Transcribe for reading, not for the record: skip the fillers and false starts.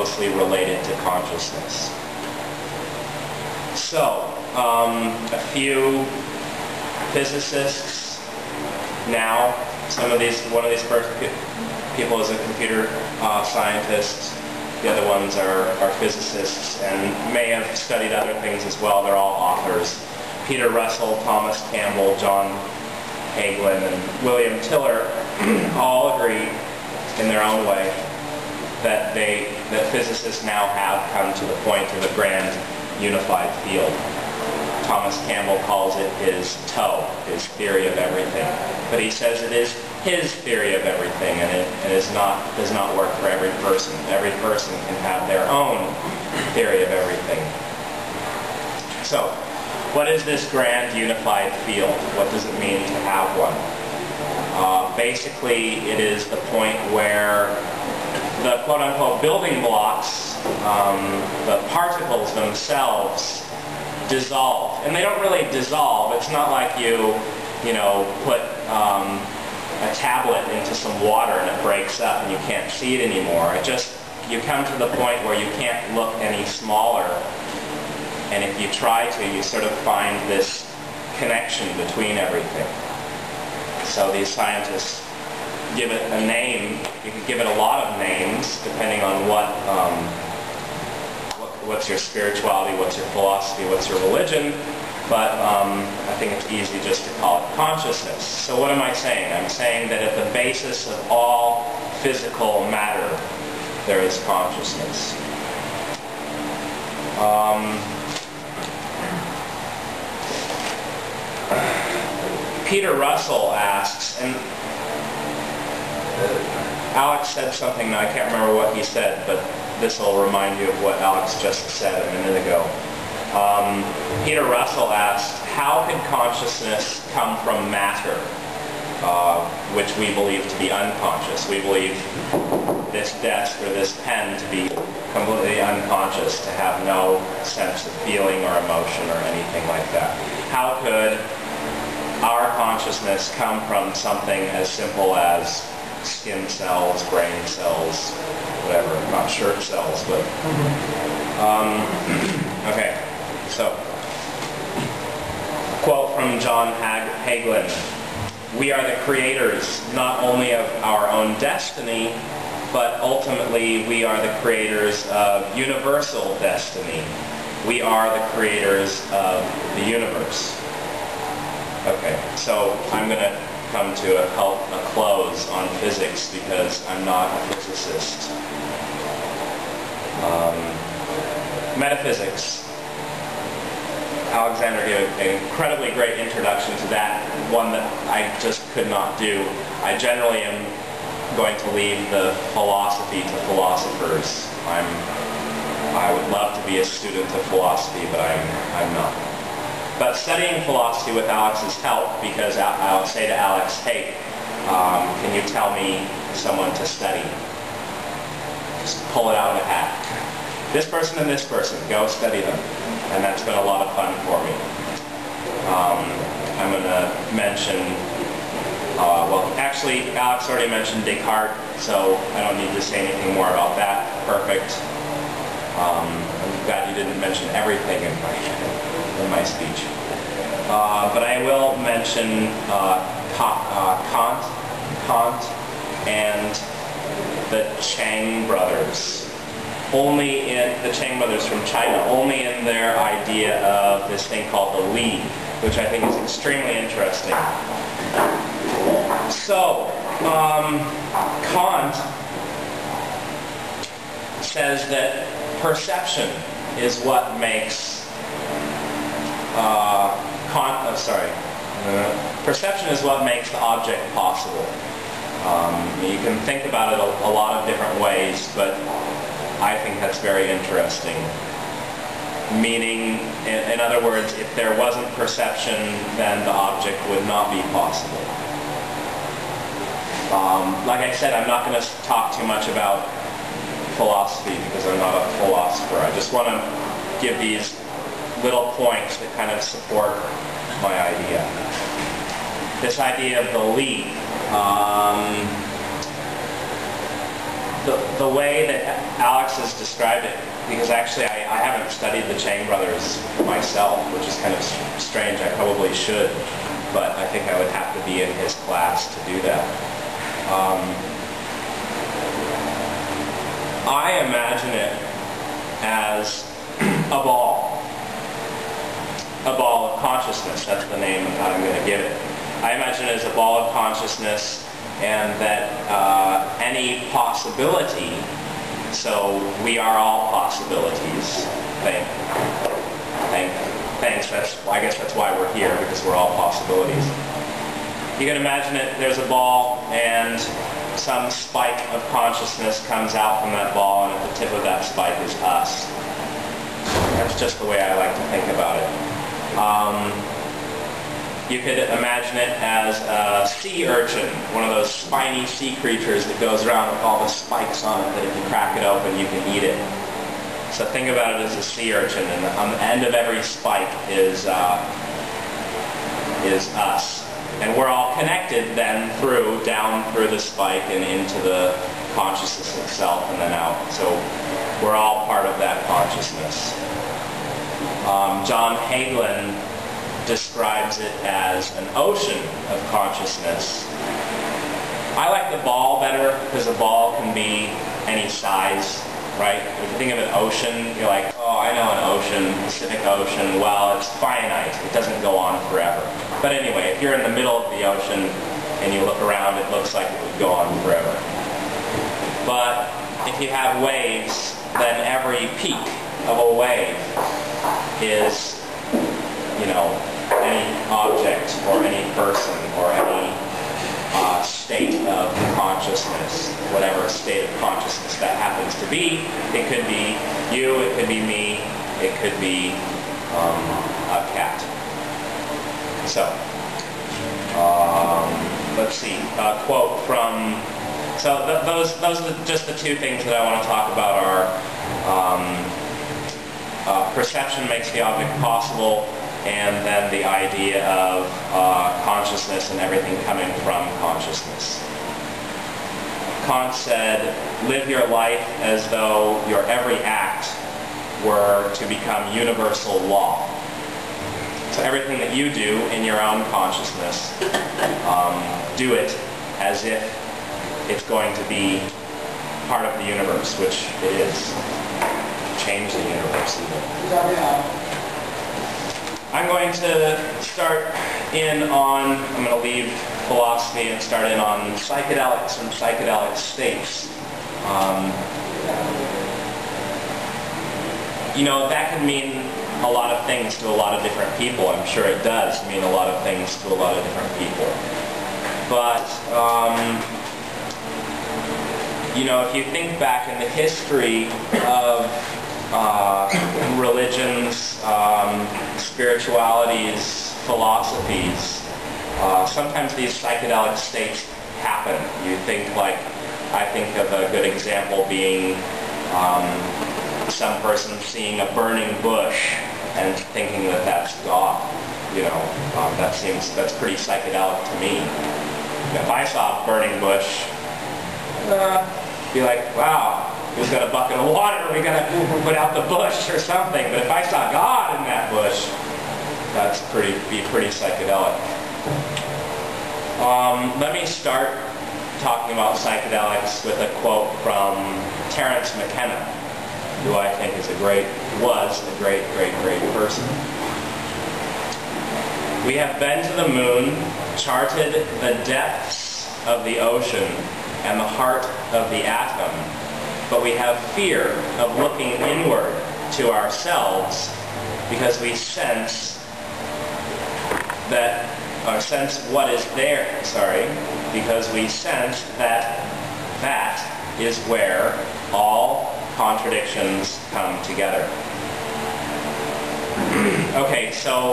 closely related to consciousness. So, a few physicists now, one of these people is a computer scientist, the other ones are physicists and may have studied other things as well. They're all authors. Peter Russell, Thomas Campbell, John Hagelin, and William Tiller all agree in their own way that physicists now have come to the point of a grand unified field. Thomas Campbell calls it his TOE, his theory of everything. But he says it is his theory of everything, and it does not work for every person. Every person can have their own theory of everything. So, what is this grand unified field? What does it mean to have one? Basically, it is the point where the quote-unquote building blocks, the particles themselves, dissolve. And they don't really dissolve. It's not like you put a tablet into some water and it breaks up and you can't see it anymore. You come to the point where you can't look any smaller. And if you try to, you sort of find this connection between everything. So these scientists give it a name. You could give it a lot of names depending on what's your spirituality, what's your philosophy, what's your religion. But I think it's easy just to call it consciousness. So what am I saying? I'm saying that at the basis of all physical matter, there is consciousness. Peter Russell asks, and Alex said something, I can't remember what he said, but this will remind you of what Alex just said a minute ago. Peter Russell asked, how can consciousness come from matter, which we believe to be unconscious? We believe this desk or this pen to be completely unconscious, to have no sense of feeling or emotion or anything like that. How could our consciousness come from something as simple as skin cells, brain cells, whatever, not shirt cells, but okay, so quote from John Hagelin: "We are the creators not only of our own destiny, but ultimately we are the creators of universal destiny. We are the creators of the universe." Okay, so I'm going to come to a close on physics because I'm not a physicist. Metaphysics. Alexander gave an incredibly great introduction to that, one that I just could not do. I generally am going to leave the philosophy to philosophers. I would love to be a student of philosophy, but I'm not. But studying philosophy with Alex's help, because I'll say to Alex, hey, can you tell me someone to study? Just pull it out of a hat. This person and this person, go study them. And that's been a lot of fun for me. I'm going to mention, well, actually, Alex already mentioned Descartes, so I don't need to say anything more about that. Perfect. I'm glad you didn't mention everything in my speech. But I will mention Kant and the Chang brothers. The Chang brothers from China, only in their idea of this thing called the Li, which I think is extremely interesting. So, Kant says that perception is what makes perception is what makes the object possible. You can think about it a lot of different ways, but I think that's very interesting. Meaning, in other words, if there wasn't perception, then the object would not be possible. Like I said, I'm not going to talk too much about philosophy because I'm not a philosopher. I just want to give these little points that kind of support my idea. This idea of the Li. the way that Alex has described it, because actually I haven't studied the Chang brothers myself, which is kind of strange. I probably should, but I think I would have to be in his class to do that. I imagine it as a ball of consciousness. That's the name that I'm going to give it. I imagine it as a ball of consciousness, and that any possibility, so we are all possibilities. Thanks. I guess that's why we're here, because we're all possibilities. You can imagine it, there's a ball, and some spike of consciousness comes out from that ball, and at the tip of that spike is us. That's just the way I like to think about it. You could imagine it as a sea urchin, one of those spiny sea creatures that goes around with all the spikes on it, that if you crack it open you can eat it. So think about it as a sea urchin, and on the end of every spike is us. And we're all connected then down through the spike and into the consciousness itself and then out. So we're all part of that consciousness. John Hagelin describes it as an ocean of consciousness. I like the ball better, because a ball can be any size, right? If you think of an ocean, you're like, oh, I know an ocean, Pacific Ocean. Well, it's finite. It doesn't go on forever. But anyway, if you're in the middle of the ocean and you look around, it looks like it would go on forever. But if you have waves, then every peak of a wave is, any object or any person or any state of consciousness, whatever state of consciousness that happens to be. It could be you, it could be me, it could be a cat. So, let's see, a quote from, so those are just the two things that I want to talk about are perception makes the object possible, and then the idea of consciousness and everything coming from consciousness. Kant said, live your life as though your every act were to become universal law. So everything that you do in your own consciousness, do it as if it's going to be part of the universe, which it is. Change the universe even. I'm going to start in on, I'm going to leave philosophy and start in on psychedelics and psychedelic states. That can mean a lot of things to a lot of different people. I'm sure it does mean a lot of things to a lot of different people. But, if you think back in the history of religions, spiritualities, philosophies, sometimes these psychedelic states happen. You think I think of a good example being some person seeing a burning bush and thinking that that's God. That's pretty psychedelic to me. If I saw a burning bush, be like, wow, who's got a bucket of water? We gotta put out the bush or something. But if I saw God in that bush, that's be pretty psychedelic. Let me start talking about psychedelics with a quote from Terence McKenna, who I think was a great person. We have been to the moon, charted the depths of the ocean and the heart of the atom, but we have fear of looking inward to ourselves because we sense that, or sense what is there, because we sense that that is where all contradictions come together. Okay, so